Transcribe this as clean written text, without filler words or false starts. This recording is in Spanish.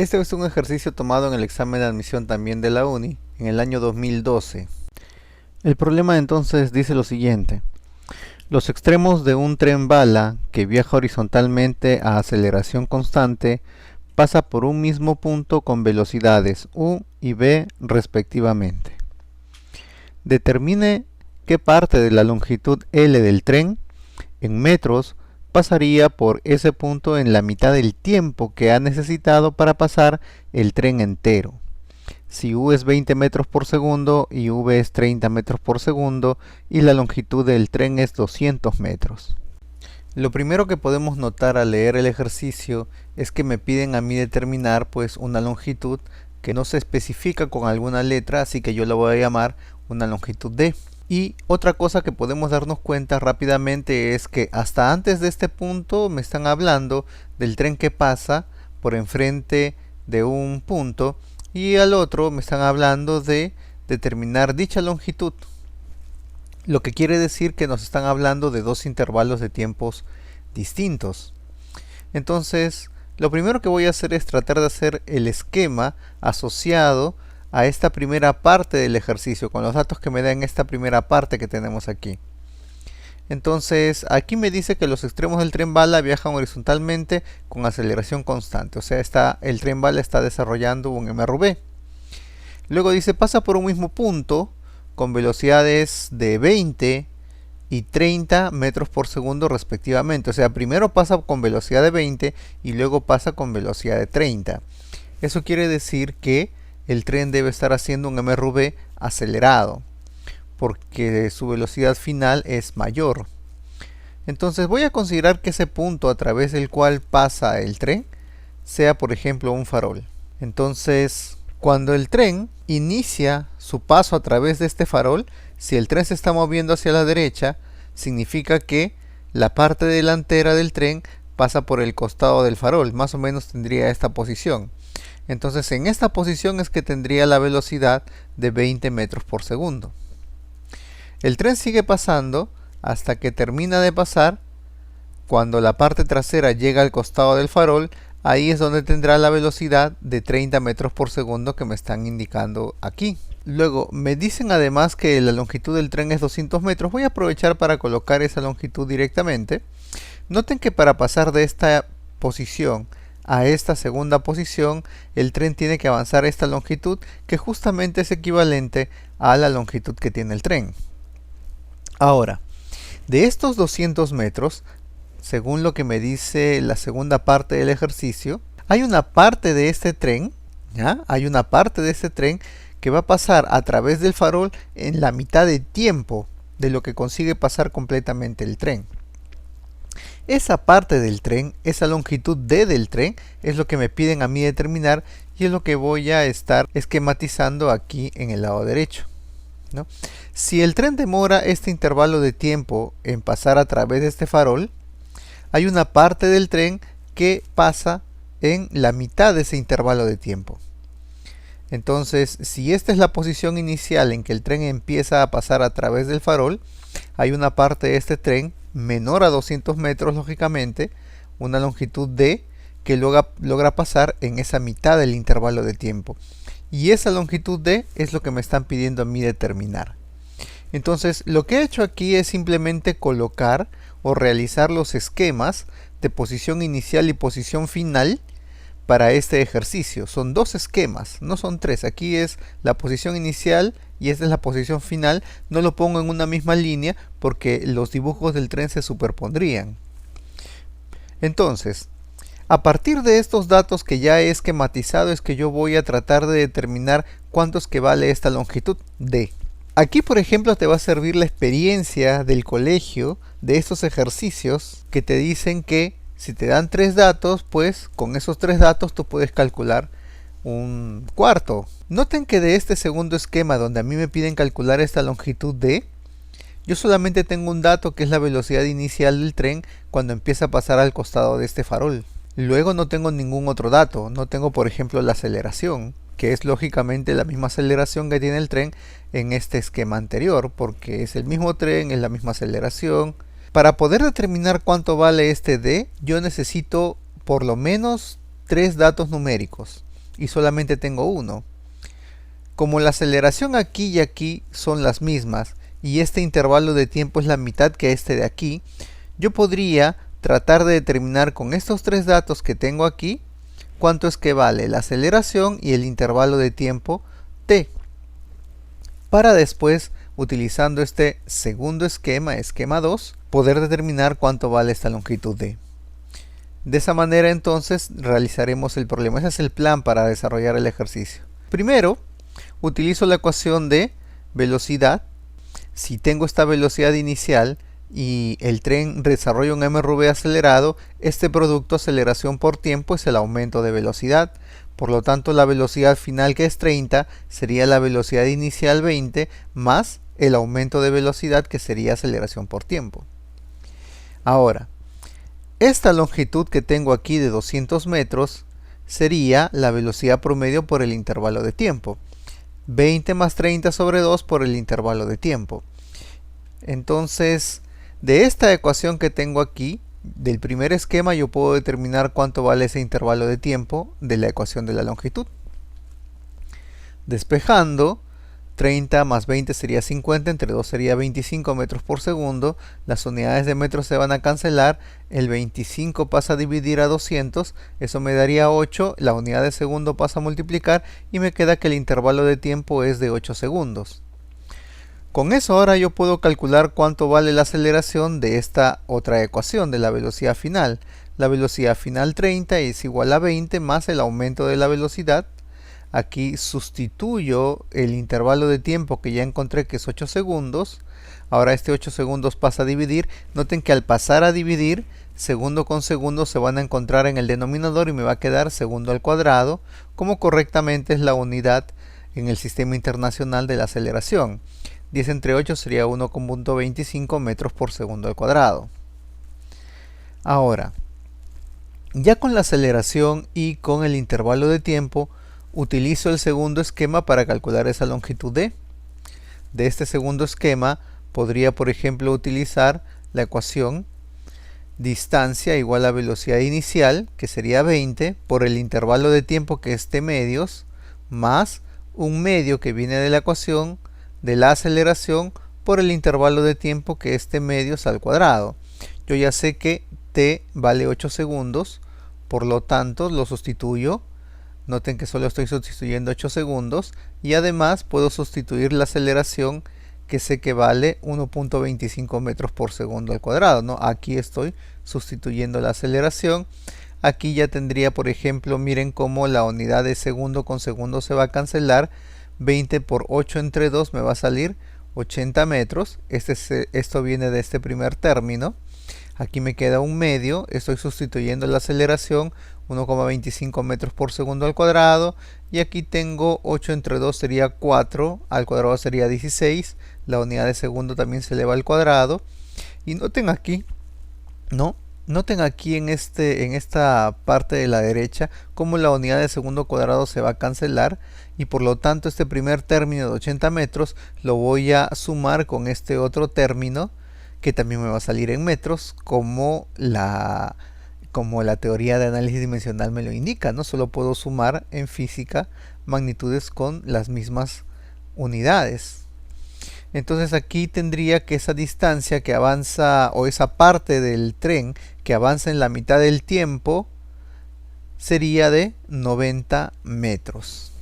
Este es un ejercicio tomado en el examen de admisión también de la UNI en el año 2012. El problema entonces dice lo siguiente. Los extremos de un tren bala que viaja horizontalmente a aceleración constante pasa por un mismo punto con velocidades u y v respectivamente. Determine qué parte de la longitud L del tren, en metros, pasaría por ese punto en la mitad del tiempo que ha necesitado para pasar el tren entero. Si u es 20 metros por segundo y v es 30 metros por segundo y la longitud del tren es 200 metros. Lo primero que podemos notar al leer el ejercicio es que me piden a mí determinar una longitud que no se especifica con alguna letra, así que yo la voy a llamar una longitud d. Y otra cosa que podemos darnos cuenta rápidamente es que hasta antes de este punto me están hablando del tren que pasa por enfrente de un punto y al otro me están hablando de determinar dicha longitud. Lo que quiere decir que nos están hablando de dos intervalos de tiempos distintos. Entonces, lo primero que voy a hacer es tratar de hacer el esquema asociado a esta primera parte del ejercicio, con los datos que me da en esta primera parte que tenemos aquí. Entonces, aquí me dice que los extremos del tren bala viajan horizontalmente con aceleración constante, o sea, el tren bala está desarrollando un MRV. Luego dice, pasa por un mismo punto con velocidades de 20 y 30 metros por segundo respectivamente, o sea, primero pasa con velocidad de 20 y luego pasa con velocidad de 30. Eso quiere decir que el tren debe estar haciendo un MRV acelerado, porque su velocidad final es mayor. Entonces voy a considerar que ese punto a través del cual pasa el tren sea, por ejemplo, un farol. Entonces, cuando el tren inicia su paso a través de este farol, si el tren se está moviendo hacia la derecha, significa que la parte delantera del tren pasa por el costado del farol, más o menos tendría esta posición. Entonces en esta posición es que tendría la velocidad de 20 metros por segundo. El tren sigue pasando hasta que termina de pasar. Cuando la parte trasera llega al costado del farol, ahí es donde tendrá la velocidad de 30 metros por segundo que me están indicando aquí. Luego me dicen además que la longitud del tren es 200 metros. Voy a aprovechar para colocar esa longitud directamente. Noten que para pasar de esta posición a esta segunda posición, el tren tiene que avanzar esta longitud, que justamente es equivalente a la longitud que tiene el tren. Ahora, de estos 200 metros, según lo que me dice la segunda parte del ejercicio, hay una parte de este tren, ¿ya? Hay una parte de este tren que va a pasar a través del farol en la mitad de tiempo de lo que consigue pasar completamente el tren. Esa parte del tren, esa longitud d del tren, es lo que me piden a mí determinar y es lo que voy a estar esquematizando aquí en el lado derecho, ¿no? Si el tren demora este intervalo de tiempo en pasar a través de este farol, hay una parte del tren que pasa en la mitad de ese intervalo de tiempo. Entonces, si esta es la posición inicial en que el tren empieza a pasar a través del farol, hay una parte de este tren menor a 200 metros, lógicamente, una longitud d, que logra pasar en esa mitad del intervalo de tiempo. Y esa longitud d es lo que me están pidiendo a mí determinar. Entonces, lo que he hecho aquí es simplemente colocar o realizar los esquemas de posición inicial y posición final para este ejercicio. Son dos esquemas, no son tres. Aquí es la posición inicial y esta es la posición final. No lo pongo en una misma línea porque los dibujos del tren se superpondrían. Entonces, a partir de estos datos que ya he esquematizado es que yo voy a tratar de determinar cuánto es que vale esta longitud d. Aquí, por ejemplo, te va a servir la experiencia del colegio de estos ejercicios que te dicen que si te dan tres datos, pues con esos tres datos tú puedes calcular un cuarto. Noten que de este segundo esquema donde a mí me piden calcular esta longitud d, yo solamente tengo un dato que es la velocidad inicial del tren cuando empieza a pasar al costado de este farol. Luego no tengo ningún otro dato, no tengo por ejemplo la aceleración, que es lógicamente la misma aceleración que tiene el tren en este esquema anterior, porque es el mismo tren, es la misma aceleración. Para poder determinar cuánto vale este d, yo necesito por lo menos tres datos numéricos. y solamente tengo uno. Como la aceleración aquí y aquí son las mismas y este intervalo de tiempo es la mitad que este de aquí, yo podría tratar de determinar con estos tres datos que tengo aquí cuánto es que vale la aceleración y el intervalo de tiempo t, para después, utilizando este segundo esquema, esquema 2, poder determinar cuánto vale esta longitud d. De esa manera entonces realizaremos el problema. Ese es el plan para desarrollar el ejercicio. Primero, utilizo la ecuación de velocidad. Si tengo esta velocidad inicial y el tren desarrolla un mRV acelerado, este producto aceleración por tiempo es el aumento de velocidad. Por lo tanto, la velocidad final, que es 30, sería la velocidad inicial 20 más el aumento de velocidad, que sería aceleración por tiempo. Ahora, esta longitud que tengo aquí de 200 metros sería la velocidad promedio por el intervalo de tiempo. 20 más 30 sobre 2 por el intervalo de tiempo. Entonces, de esta ecuación que tengo aquí, del primer esquema, yo puedo determinar cuánto vale ese intervalo de tiempo de la ecuación de la longitud. Despejando, 30 más 20 sería 50, entre 2 sería 25 metros por segundo. Las unidades de metros se van a cancelar, el 25 pasa a dividir a 200, eso me daría 8, la unidad de segundo pasa a multiplicar y me queda que el intervalo de tiempo es de 8 segundos. Con eso ahora yo puedo calcular cuánto vale la aceleración de esta otra ecuación de la velocidad final. La velocidad final 30 es igual a 20 más el aumento de la velocidad. Aquí sustituyo el intervalo de tiempo que ya encontré, que es 8 segundos. Ahora este 8 segundos pasa a dividir. Noten que al pasar a dividir, segundo con segundo se van a encontrar en el denominador y me va a quedar segundo al cuadrado, como correctamente es la unidad en el sistema internacional de la aceleración. 10 entre 8 sería 1,25 metros por segundo al cuadrado. Ahora, ya con la aceleración y con el intervalo de tiempo, utilizo el segundo esquema para calcular esa longitud d. De este segundo esquema podría, por ejemplo, utilizar la ecuación distancia igual a velocidad inicial, que sería 20, por el intervalo de tiempo, que es t medios, más un medio que viene de la ecuación de la aceleración por el intervalo de tiempo, que es t medios al cuadrado. Yo ya sé que t vale 8 segundos, por lo tanto lo sustituyo. Noten que solo estoy sustituyendo 8 segundos y además puedo sustituir la aceleración, que sé que vale 1,25 metros por segundo al cuadrado, ¿no? Aquí estoy sustituyendo la aceleración. Aquí ya tendría, por ejemplo, miren cómo la unidad de segundo con segundo se va a cancelar. 20 por 8 entre 2 me va a salir 80 metros. Esto viene de este primer término. Aquí me queda un medio, estoy sustituyendo la aceleración, 1,25 metros por segundo al cuadrado, y aquí tengo 8 entre 2 sería 4, al cuadrado sería 16, la unidad de segundo también se eleva al cuadrado, y noten aquí, ¿no? Noten aquí en esta parte de la derecha cómo la unidad de segundo cuadrado se va a cancelar, y por lo tanto este primer término de 80 metros lo voy a sumar con este otro término, que también me va a salir en metros, como la teoría de análisis dimensional me lo indica, ¿no? Solo puedo sumar en física magnitudes con las mismas unidades. Entonces aquí tendría que esa distancia que avanza, o esa parte del tren que avanza en la mitad del tiempo, sería de 90 metros.